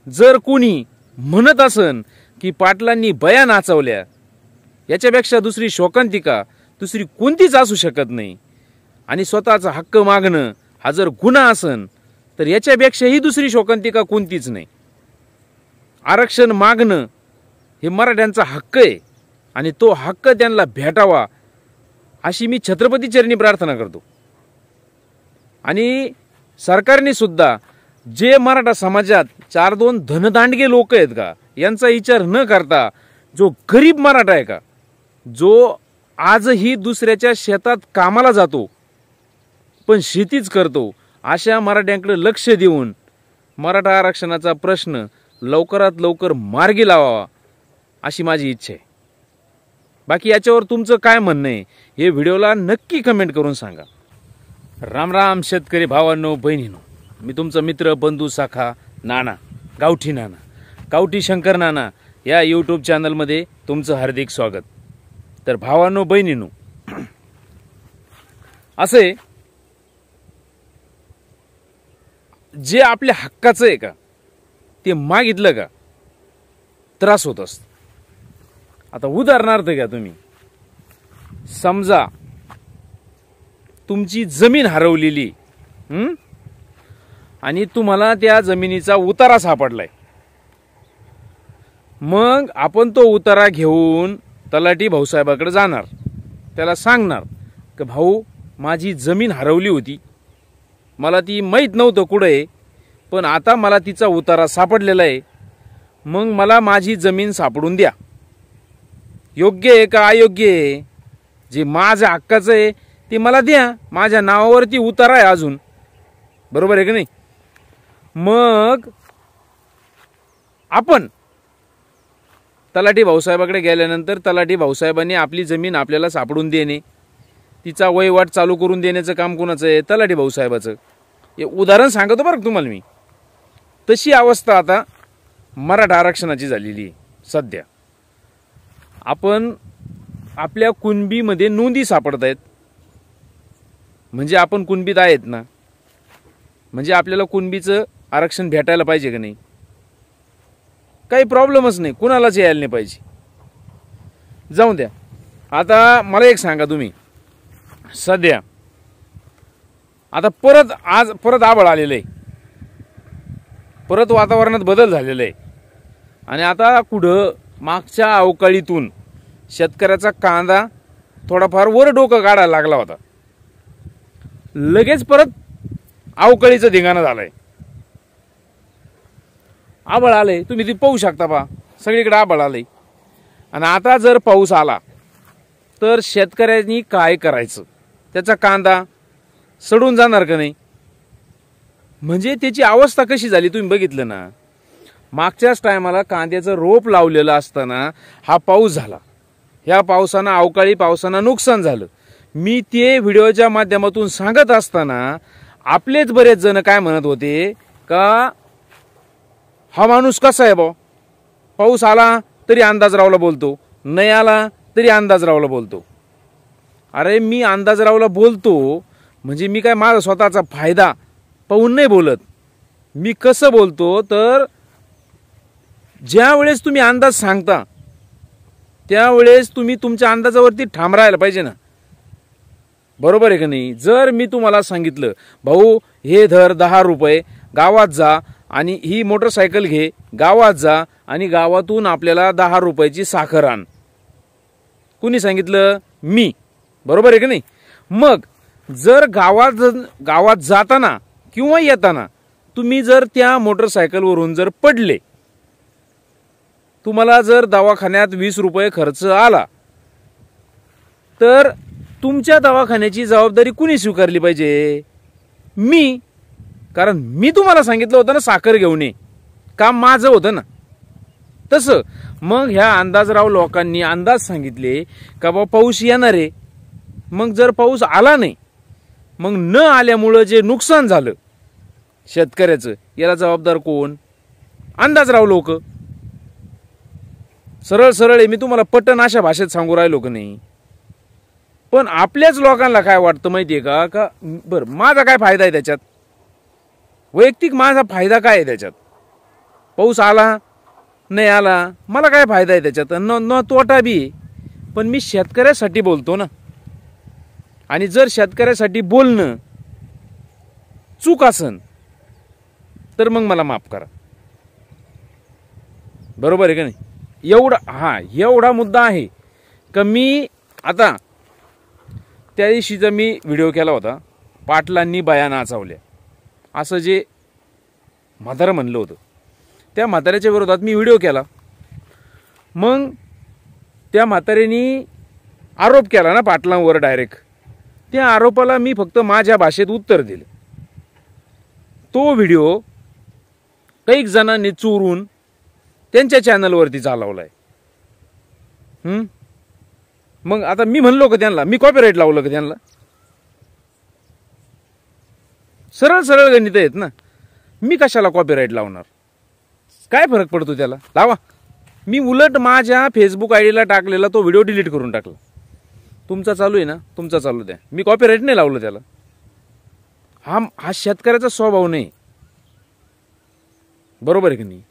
जर कोणी म्हणत असन की पाटलांनी बया नाचवल्या, याच्यापेक्षा दुसरी शोकांतिका दुसरी कोणतीच असू शकत नाही. आणि स्वतःचा हक्क मागणं हा जर गुन्हा असन तर याच्यापेक्षाही दुसरी शोकांतिका कोणतीच नाही. आरक्षण मागणं हे मराठ्यांचा हक्क आहे आणि तो हक्क त्यांना भेटावा अशी मी छत्रपती चरणी प्रार्थना करतो. आणि सरकारने सुद्धा जे मराठा समाजात 4-2 धनदांडगे लोक आहेत का, यांचा विचार न करता जो गरीब मराठा आहे का, जो आजही दुसऱ्याच्या शेतात कामाला जातो पण शेतीच करतो, अशा मराठ्यांकडे लक्ष देऊन मराठा आरक्षणाचा प्रश्न लवकरात लवकर मार्गी लावावा अशी माझी इच्छा आहे. बाकी याच्यावर तुमचं काय म्हणणं आहे हे व्हिडिओला नक्की कमेंट करून सांगा. राम राम शेतकरी भावांनो, बहिणींनो, मी तुमचा मित्र बंधू साखा नाना, गावठी शंकर नाना या यूट्यूब चॅनलमध्ये तुमचं हार्दिक स्वागत. तर भावांनो, बहिणींनो, असे जे आपल्या हक्काचं आहे का ते मागितलं का त्रास होत असतो. आता उदाहरणार्थ घ्या, तुम्ही समजा तुमची जमीन हरवलेली आणि तुम्हाला त्या जमिनीचा उतारा सापडलाय. मग आपण तो उतारा घेऊन तलाठी भाऊसाहेबाकडे जाणार, त्याला सांगणार की भाऊ माझी जमीन हरवली होती, मला ती माहीत नव्हतं कुठं आहे, पण आता मला तिचा उतारा सापडलेला आहे, मग मला माझी जमीन सापडून द्या. योग्य आहे का अयोग्य आहे? जे माझ्या हक्काचं आहे ते मला द्या, माझ्या नावावरती उतारा आहे अजून, बरोबर आहे की नाही? मग आपण तलाठी भाऊसाहेबाकडे गेल्यानंतर तलाठी भाऊसाहेबांनी आपली जमीन आपल्याला सापडून देणे, तिचा वहिवाट चालू करून देण्याचं काम कोणाचं आहे? तलाठी भाऊसाहेबाचं. हे उदाहरण सांगतो बरं तुम्हाला मी. तशी अवस्था आता मराठा आरक्षणाची झालेली आहे. सध्या आपण आपल्या कुणबीमध्ये नोंदी सापडत आहेत, म्हणजे आपण कुणबीत आहेत ना, म्हणजे आपल्याला कुणबीचं आरक्षण भेटायला पाहिजे का नाही? काही प्रॉब्लेमच नाही, कुणालाच यायला नाही पाहिजे. जाऊ द्या. आता मला एक सांगा, तुम्ही सध्या आता परत आभाळ आलेलं आहे, परत वातावरणात बदल झालेला आहे आणि आता कुठं मागच्या अवकाळीतून शेतकऱ्याचा कांदा थोडाफार वर डोकं काढायला लागला होता, लगेच परत अवकाळीचं धिंगाणा झालंय. आभाळ आलंय, तुम्ही ती पाहू शकता पहा, सगळीकडे आभाळ आलंय. आणि आता जर पाऊस आला तर शेतकऱ्यांनी काय करायचं? त्याचा कांदा सडून जाणार का नाही? म्हणजे त्याची अवस्था कशी झाली तुम्ही बघितलं ना. मागच्याच टायमाला कांद्याचं रोप लावलेलं असताना हा पाऊस झाला, ह्या पावसानं, अवकाळी पावसानं नुकसान झालं. मी ते व्हिडिओच्या माध्यमातून सांगत असताना आपलेच बरेच जण काय म्हणत होते का हा माणूस कसा आहे बा, पाऊस आला तरी अंदाजरावला बोलतो, नाही आला तरी अंदाजरावला बोलतो. अरे मी अंदाजरावला बोलतो म्हणजे मी काय माझा स्वतःचा फायदा पाहून नाही बोलत. मी कसं बोलतो तर ज्या वेळेस तुम्ही अंदाज सांगता त्यावेळेस तुम्ही तुमच्या अंदाजावरती ठाम राहायला पाहिजे ना, बरोबर आहे का नाही? जर मी तुम्हाला सांगितलं भाऊ हे धर 10 रुपये, गावात जा आणि ही मोटरसायकल घे, गावात जा आणि गावातून आपल्याला 10 रुपयाची साखर आण, कुणी सांगितलं? मी, बरोबर आहे का नाही? मग जर गावात जाताना किंवा येताना तुम्ही जर त्या मोटरसायकलवरून जर पडले, तुम्हाला जर दवाखान्यात 20 रुपये खर्च आला, तर तुमच्या दवाखान्याची जबाबदारी कुणी स्वीकारली पाहिजे? मी. कारण मी तुम्हाला सांगितलं होतं ना साखर घेऊन ये, काम माझं होतं ना. तसं मग ह्या अंदाजराव लोकांनी अंदाज सांगितले का बाबा पाऊस येणार आहे. मग जर पाऊस आला नाही, मग न आल्यामुळं जे नुकसान झालं शेतकऱ्याचं, याला जबाबदार कोण? अंदाजराव लोक. सरळ सरळ आहे, मी तुम्हाला पटन अशा भाषेत सांगू राहिलो का नाही. पण आपल्याच लोकांना काय वाटतं माहितीये का बरं माझा काय फायदा आहे त्याच्यात, वैयक्तिक माझा फायदा काय आहे त्याच्यात? पाऊस आला नाही आला मला काय फायदा आहे त्याच्यात, न तोटा बी आहे. पण मी शेतकऱ्यासाठी बोलतो ना. आणि जर शेतकऱ्यासाठी बोलणं चूक असन तर मग मला माफ करा. बरोबर आहे का नाही? एवढा मुद्दा आहे का मी आता त्या दिवशीचा मी व्हिडिओ केला होता, पाटलांनी बाया नाचवल्या असं जे म्हातारं म्हणलं होतं, त्या म्हाताऱ्याच्या विरोधात मी व्हिडिओ केला. मग त्या म्हाताऱ्यानी आरोप केला ना पाटलांवर डायरेक्ट. त्या आरोपाला मी फक्त माझ्या भाषेत उत्तर दिलं. तो व्हिडिओ कैक जणांनी चोरून त्यांच्या चॅनलवरती चालवलाय. मग आता मी म्हणलो का त्यांना, मी कॉपीराईट लावलं का त्यांना? सरळ सरळ गणित आहेत ना. मी कशाला कॉपीराईट लावणार? काय फरक पडतो त्याला? लावा. मी उलट माझ्या फेसबुक आयडीला टाकलेला तो व्हिडिओ डिलीट करून टाकला. तुमचा चालू आहे ना, तुमचा चालू द्या, मी कॉपीराईट नाही लावलं त्याला. हा शेतकऱ्याचा स्वभाव नाही. बरोबर आहे की नाही?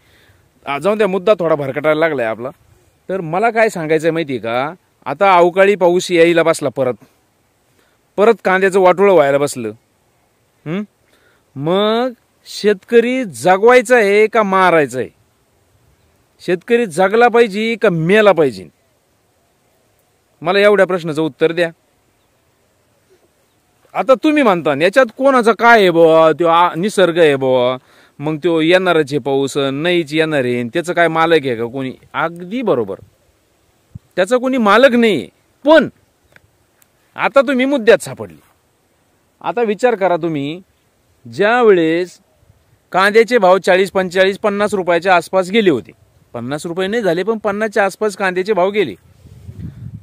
जाऊन त्या मुद्दा थोडा भरकटायला लागलाय आपला. तर मला काय सांगायचं माहिती आहे का, आता अवकाळी पाऊस यायला बसला, परत कांद्याचं वाटोळं व्हायला बसलं. मग शेतकरी जगवायचा आहे का मारायचा आहे? शेतकरी जगला पाहिजे का मेला पाहिजे? मला एवढ्या प्रश्नाचं उत्तर द्या. आता तुम्ही म्हणता याच्यात कोणाचं काय आहे बुवा, तो निसर्ग आहे बुवा, मग तो येणारच आहे पाऊस, नाहीच येणार आहे, त्याचं काय मालक आहे का कोणी? अगदी बरोबर, त्याचा कोणी मालक नाही. पण आता तुम्ही मुद्द्यात सापडली. आता विचार करा तुम्ही, ज्या वेळेस कांद्याचे भाव 40, 45, 50 रुपयाच्या आसपास गेले होते, 50 रुपये नाही झाले पण 50च्या आसपास कांद्याचे भाव गेले,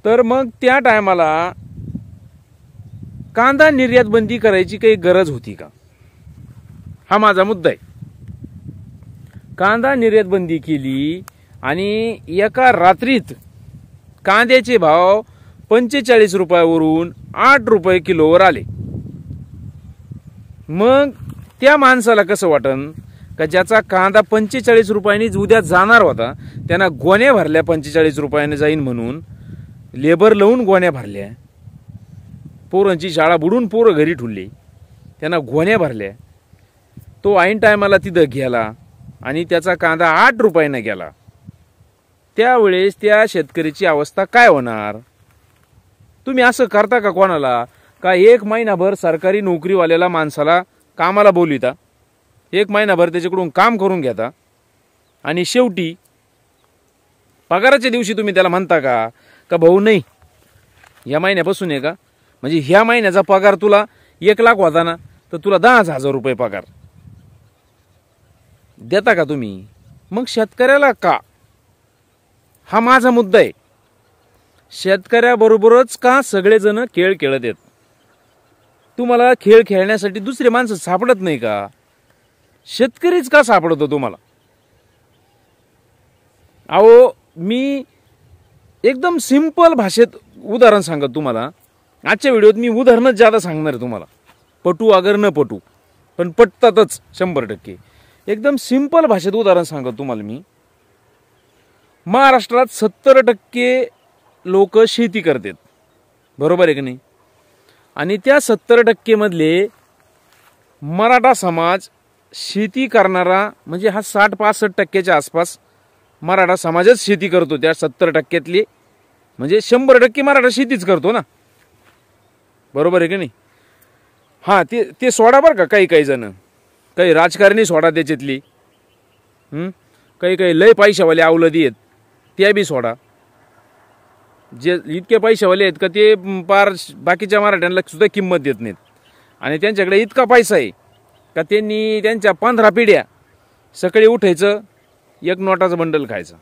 तर मग त्या टायमाला कांदा निर्यात बंदी करायची काही गरज होती का? हा माझा मुद्दा आहे. कांदा निर्यात बंदी केली आणि एका रात्रीत कांद्याचे भाव 45 रुपयावरून 8 रुपये किलोवर आले. मग त्या माणसाला कसं वाटन का ज्याचा कांदा 45 रुपयांनी उद्या जाणार होता, त्यांना गोण्या भरल्या 45 रुपयाने जाईन म्हणून, लेबर लावून गोण्या भरल्या, पोरांची शाळा बुडून पोरं घरी ठुलली, त्यांना गोण्या भरल्या, तो ऐन टायमाला तिथं गेला आणि त्याचा कांदा 8 रुपयाने गेला. त्यावेळेस त्या शेतकऱ्याची अवस्था काय होणार? तुम्ही असं करता का कोणाला? का 1 महिनाभर सरकारी नोकरीवाल्याला माणसाला कामाला बोलविता, 1 महिनाभर त्याच्याकडून काम करून घेता आणि शेवटी पगाराच्या दिवशी तुम्ही त्याला म्हणता का भाऊ नाही या महिन्यापासून आहे का, म्हणजे ह्या महिन्याचा पगार तुला 1 लाख होता ना, तर तुला 10,000 रुपये पगार देता का तुम्ही? मग शेतकऱ्याला का? हा माझा मुद्दा आहे. शेतकऱ्याबरोबरच का सगळेजण खेळ खेळत आहेत? तुम्हाला खेळ खेळण्यासाठी दुसरे माणसं सापडत नाही का? शेतकरीच का सापडतो तुम्हाला? अहो, मी एकदम सिंपल भाषेत उदाहरण सांगत तुम्हाला. आजच्या व्हिडिओत मी उदाहरणच ज्यादा सांगणार आहे तुम्हाला, पटू अगर न पटू, पण पटतातच 100%. एकदम सिंपल भाषेत उदाहरण सांगत तुम्हाला मी. महाराष्ट्रात 70% लोक शेती करतात, बरोबर आहे की नाही? आणि त्या 70% मधले मराठा समाज शेती करणारा म्हणजे हा 60-65% आसपास मराठा समाजच शेती करतो. त्या 70%तले म्हणजे 100% मराठा शेतीच करतो ना, बरोबर आहे की नाही? हा, ते सोडा बरं का, काही जण, काही राजकारणी सोडा त्याच्यातली, काही लय पैशावाले अवलदी आहेत त्या बी सोडा. जे इतके पैशावाले आहेत का ते पार बाकीच्या मराठ्यांना सुद्धा किंमत देत नाहीत, आणि त्यांच्याकडे इतका पैसा आहे का त्यांनी त्यांच्या 15 पिढ्या सकाळी उठायचं 1 नोटाचं बंडल खायचं,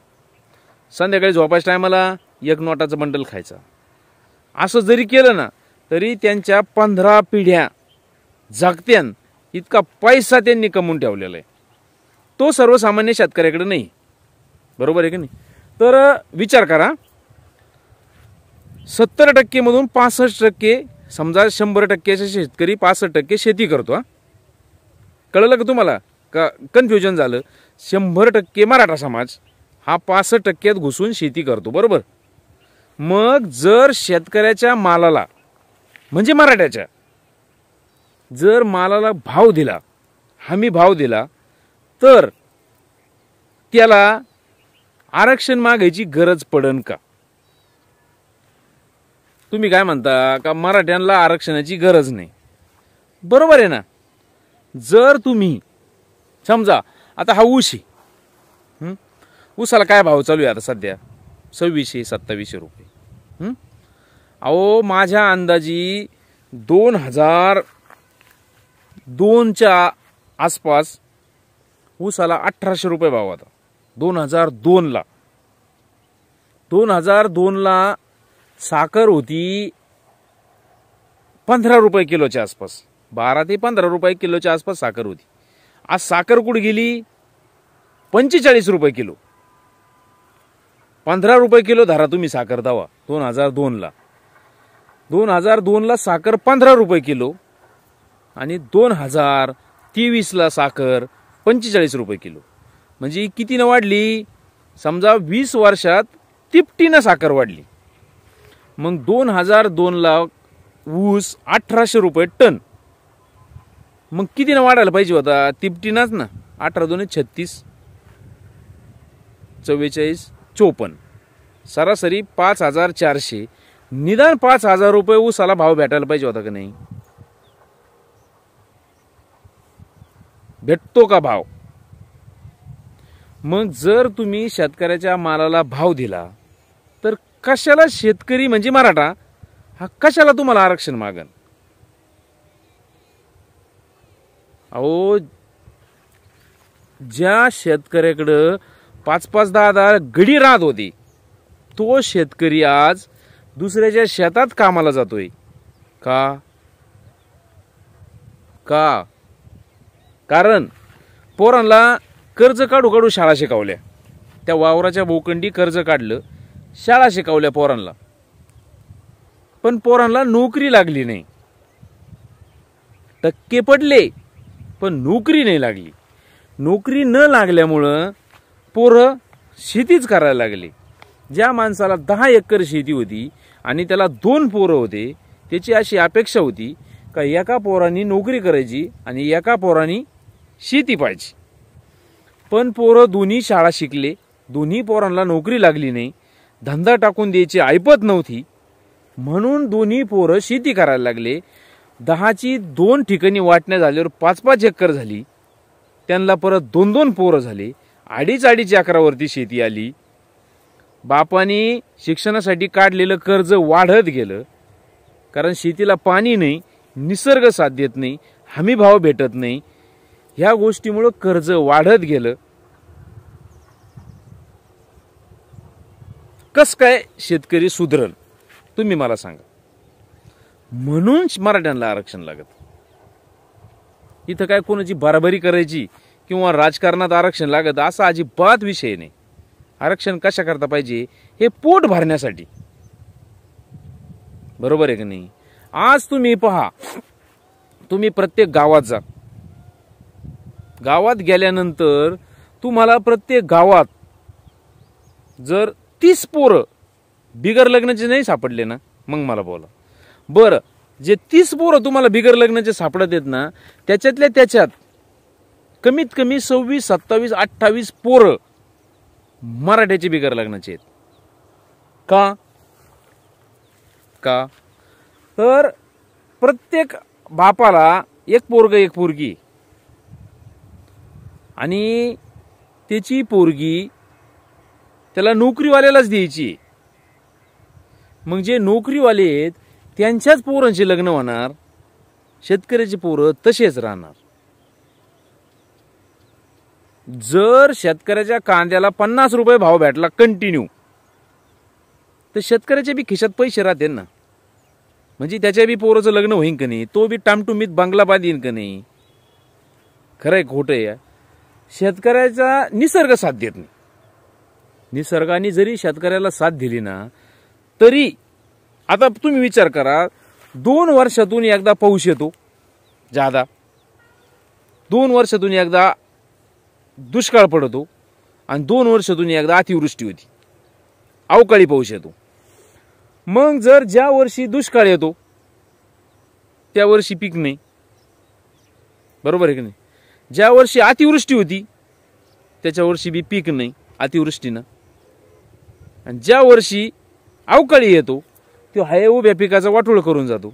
संध्याकाळी झोपायच्या टायमाला 1 नोटाचं बंडल खायचं. असं जरी केलं ना तरी त्यांच्या 15 पिढ्या जगत्यान इतका पैसा त्यांनी कमवून ठेवलेला आहे. तो सर्वसामान्य शेतकऱ्याकडे नाही, बरोबर आहे की नाही? तर विचार करा, 70% मधून 65%, समजा 100%चे शेतकरी 65% शेती करतो. कळलं का तुम्हाला? का कन्फ्युजन झालं? 100% मराठा समाज हा 65% घुसून शेती करतो, बरोबर. मग जर शेतकऱ्याच्या मालाला म्हणजे मराठ्याच्या जर मालाला भाव दिला, हमी भाव दिला, तर त्याला आरक्षण मागायची गरज पडन का? तुम्ही काय म्हणता का मराठ्यांना आरक्षणाची गरज नाही, बरोबर आहे ना. जर तुम्ही समजा आता हा ऊस आहे, ऊसाला काय भाव चालू आहे आता सध्या? 2600-2700 रुपये. अहो माझ्या अंदाजी 2002च्या आसपास ऊसाला 1800 रुपये भाव होता. 2002ला 2002ला साखर होती 15 रुपये किलोच्या आसपास, 12 ते 15 रुपये किलोच्या आसपास साखर होती. आज साखर कुठे गेली? 45 रुपये किलो. 15 रुपये किलो धरा तुम्ही साखर दावा. 2002ला 2002ला साखर 15 रुपये किलो आणि 2023ला साखर 45 रुपये किलो. म्हणजे कितीनं वाढली? समजा 20 वर्षात तिपटीनं साखर वाढली. मग 2002ला ऊस 1800 रुपये टन, मग कितीनं वाढायला पाहिजे होता? तिपटीनंच ना. 18 2 36, 44, 54, सरासरी 5400. निदान 5000 रुपये ऊसाला भाव भेटायला पाहिजे होता का नाही? भेटतो का भाव? मग जर तुम्ही शेतकऱ्याच्या मालाला भाव दिला तर कशाला शेतकरी म्हणजे मराठा हा कशाला तुम्हाला आरक्षण मागन? अहो ज्या शेतकऱ्याकडं 5-5, 10-10 गडी राहत होती, तो शेतकरी आज दुसऱ्याच्या शेतात कामाला जातोय का? कारण पोरांना कर्ज काढू शाळा शिकवल्या. त्या वावराच्या भोवखंडी कर्ज काढलं, शाळा शिकवल्या पोरांना, पण पोरांना नोकरी लागली नाही. टक्के पडले पण नोकरी नाही लागली. नोकरी न लागल्यामुळं पोरं शेतीच करायला लागली. ज्या माणसाला 10 एकर शेती होती आणि त्याला 2 पोरं होते, त्याची अशी अपेक्षा होती का एका पोरांनी नोकरी करायची आणि एका पोरांनी शेती पाहिजे. पण पोरं दोन्ही शाळा शिकले, दोन्ही पोरांना नोकरी लागली नाही, धंदा टाकून द्यायची ऐपत नव्हती, म्हणून दोन्ही पोरं शेती करायला लागले. 10ची 2 ठिकाणी वाटण्या झाल्यावर 5-5 एकर झाली. त्यांना परत 2-2 पोरं झाले. 2.5 एकरावरती शेती आली. बापाने शिक्षणासाठी काढलेलं कर्ज वाढत गेलं, कारण शेतीला पाणी नाही, निसर्ग साथ देत नाही, हमी भाव भेटत नाही. ह्या गोष्टीमुळे कर्ज वाढत गेलं. कस काय शेतकरी सुधरल तुम्ही मला सांगा. म्हणून मराठ्यांना आरक्षण लागत. इथं काय कोणाची बराबरी करायची किंवा राजकारणात आरक्षण लागत असा अजिबात विषय नाही. आरक्षण कशा करता पाहिजे? हे पोट भरण्यासाठी, बरोबर आहे की नाही. आज तुम्ही पहा, तुम्ही प्रत्येक गावात जा. गावात गेल्यानंतर तुम्हाला प्रत्येक गावात जर 30 पोरं बिगर लग्नाचे नाही सापडले ना, मग मला बोला. बरं, जे 30 पोरं तुम्हाला बिगर लग्नाचे सापडत आहेत ना, त्याच्यातल्या त्याच्यात कमीत कमी 26, 27, 28 पोरं मराठ्याचे बिगर लग्नाचे आहेत. का? तर प्रत्येक बापाला एक पोरग एक पोरगी आणि त्याची पोरगी त्याला नोकरीवाल्यालाच द्यायची. मग जे नोकरीवाले आहेत त्यांच्याच पोरांचे लग्न होणार, शेतकऱ्याचे पोरं तसेच राहणार. जर शेतकऱ्याच्या कांद्याला 50 रुपये भाव भेटला कंटिन्यू, तर शेतकऱ्याच्या बी खिशात पैसे राहतील ना. म्हणजे त्याच्या बी पोराचं लग्न होईन का नाही, तो बी टामटुमीत बंगला बांधीन का नाही. खरंय खोटं आहे? शेतकऱ्याचा निसर्ग साथ देत नाही. निसर्गाने जरी शेतकऱ्याला साथ दिली ना, तरी आता तुम्ही विचार करा, 2 वर्षातून एकदा पाऊस येतो जादा, 2 वर्षातून एकदा दुष्काळ पडतो आणि 2 वर्षातून एकदा अतिवृष्टी होती, अवकाळी पाऊस येतो. मग जर ज्या वर्षी दुष्काळ येतो त्या वर्षी पीक नाही, बरोबर आहे की नाही. ज्या वर्षी अतिवृष्टी होती त्याच्या वर्षी बी पीक नाही अतिवृष्टीनं. आणि ज्या वर्षी अवकाळी येतो तो हाय उभ्या पिकाचा वाटोळ करून जातो.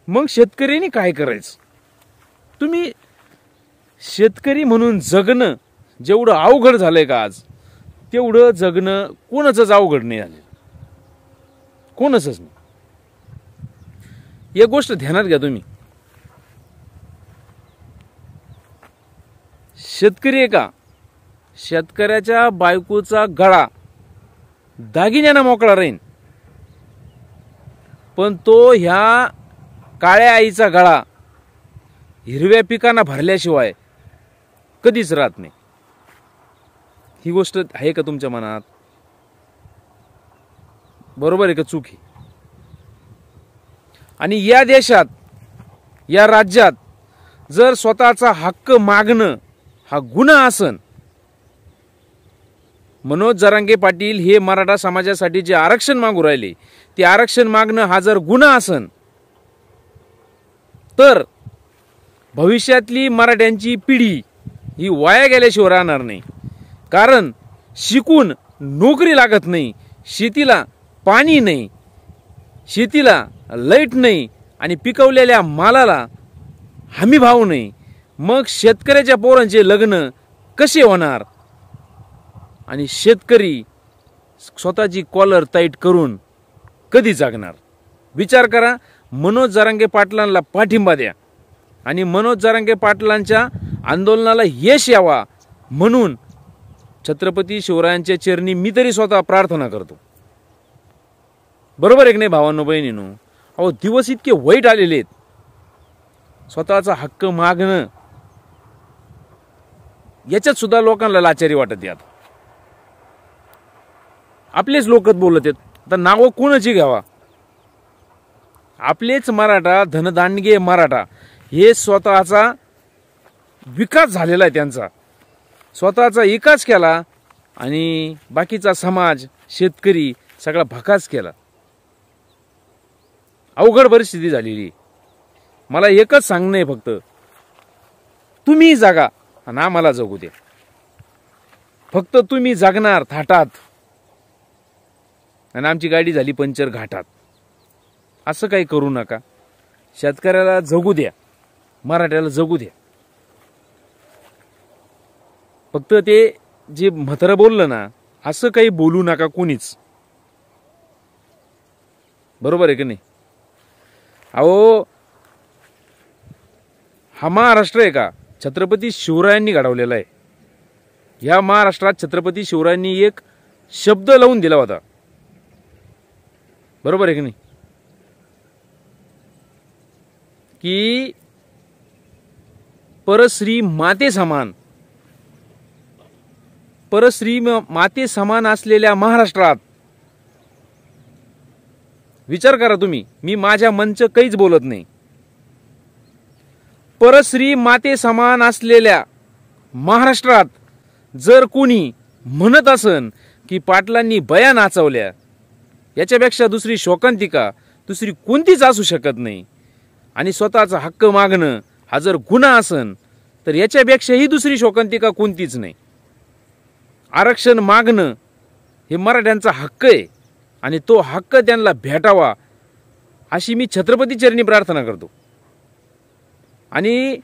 मग शेतकऱ्यांनी काय करायचं? तुम्ही शेतकरी म्हणून जगणं जेवढं अवघड झालंय का आज, तेवढं जगणं कोणाचंच अवघड नाही झालं, कोणाचंच नाही. एक गोष्ट ध्यानात घ्या तुम्ही, शेतकरी आहे का, शेतकऱ्याच्या बायकोचा गळा दागिन्यानं मोकळा राहीन, पण तो ह्या काळ्या आईचा गळा हिरव्या पिकांना भरल्याशिवाय कधीच राहत नाही. ही गोष्ट आहे का तुमच्या मनात? बरोबर आहे का चूक आहे? आणि या देशात, या राज्यात जर स्वतःचा हक्क मागणं हा गुन्हा असन, मनोज जरांगे पाटील हे मराठा समाजासाठी जे आरक्षण मागू राहिले ते आरक्षण मागणं हा जर गुन्हा असन, तर भविष्यातली मराठ्यांची पिढी ही वाया गेल्याशिवाय राहणार नाही. कारण शिकून नोकरी लागत नाही, शेतीला पाणी नाही, शेतीला लाईट नाही आणि पिकवलेल्या मालाला हमी भाव नाही. मग शेतकऱ्याच्या पोरांचे लग्न कसे होणार? आणि शेतकरी स्वतःची कॉलर टाईट करून कधी जगणार? विचार करा. मनोज जरांगे पाटलांना पाठिंबा द्या आणि मनोज जरांगे पाटलांच्या आंदोलनाला यश यावा म्हणून छत्रपती शिवरायांच्या चरणी मी तरी स्वतः प्रार्थना करतो. बरोबर आहे की नाही भावांनो बहिणींनो? अहो, दिवस इतके वाईट आलेले आहेत. स्वतःचा हक्क मागणं याच्यात सुद्धा लोकांना लाचारी वाटत यात. आपलेच लोकच बोलत आहेत. आता नावं कोणाची घ्यावा? आपलेच मराठा, धनदांडगे मराठा हे स्वतःचा विकास झालेला आहे, त्यांचा स्वतःचा विकास केला आणि बाकीचा समाज, शेतकरी सगळा भकास केला. अवघड परिस्थिती झालेली. मला एकच सांगणं आहे फक्त, तुम्ही जागा आणि आम्हाला जगू द्या. फक्त तुम्ही जगणार थाटात आणि आमची गाडी झाली पंक्चर घाटात, असं काही करू नका. शेतकऱ्याला जगू द्या, मराठ्याला जगू द्या. फक्त ते जे म्हातारं बोललं ना, असं काही बोलू नका कोणीच. बरोबर आहे की नाही? अहो, हा महाराष्ट्र आहे का छत्रपती शिवरायांनी घडवलेला आहे. ह्या महाराष्ट्रात छत्रपती शिवरायांनी एक शब्द लावून दिला होता. बरोबर आहे की नाही? की परश्री माते समान, परश्री माते समान असलेल्या महाराष्ट्रात, विचार करा तुम्ही, मी माझ्या मंच काहीच बोलत नाही, परश्री माते समान असलेल्या महाराष्ट्रात जर कोणी म्हणत असन की पाटलांनी बया नाचवल्या, याच्यापेक्षा दुसरी शोकांतिका दुसरी कोणतीच असू शकत नाही. आणि स्वतःचा हक्क मागणं हा जर गुन्हा असन, तर याच्यापेक्षाही दुसरी शोकांतिका कोणतीच नाही. आरक्षण मागणं हे मराठ्यांचा हक्क आहे आणि तो हक्क त्यांना भेटावा अशी मी छत्रपती चरणी प्रार्थना करतो. आणि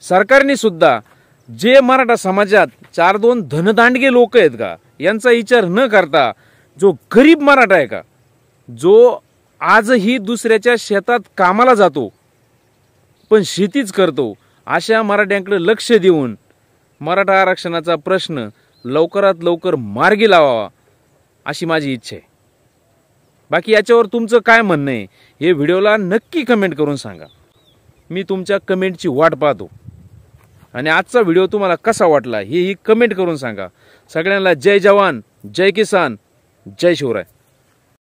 सरकारने सुद्धा जे मराठा समाजात 4-2 धनदांडगे लोक आहेत का, यांचा विचार न करता जो गरीब मराठा आहे का, जो आजही दुसऱ्याच्या शेतात कामाला जातो पण शेतीच करतो, अशा मराठ्यांकडे लक्ष देऊन मराठा आरक्षणाचा प्रश्न लवकरात लवकर मार्गी लावावा अशी माझी इच्छा आहे. बाकी याच्यावर तुमचं काय म्हणणं आहे हे व्हिडिओला नक्की कमेंट करून सांगा. मी तुमच्या कमेंटची वाट पाहतो. आणि आजचा व्हिडिओ तुम्हाला कसा वाटला हेही कमेंट करून सांगा. सगळ्यांना जय जवान, जय किसान, जय शिवराय.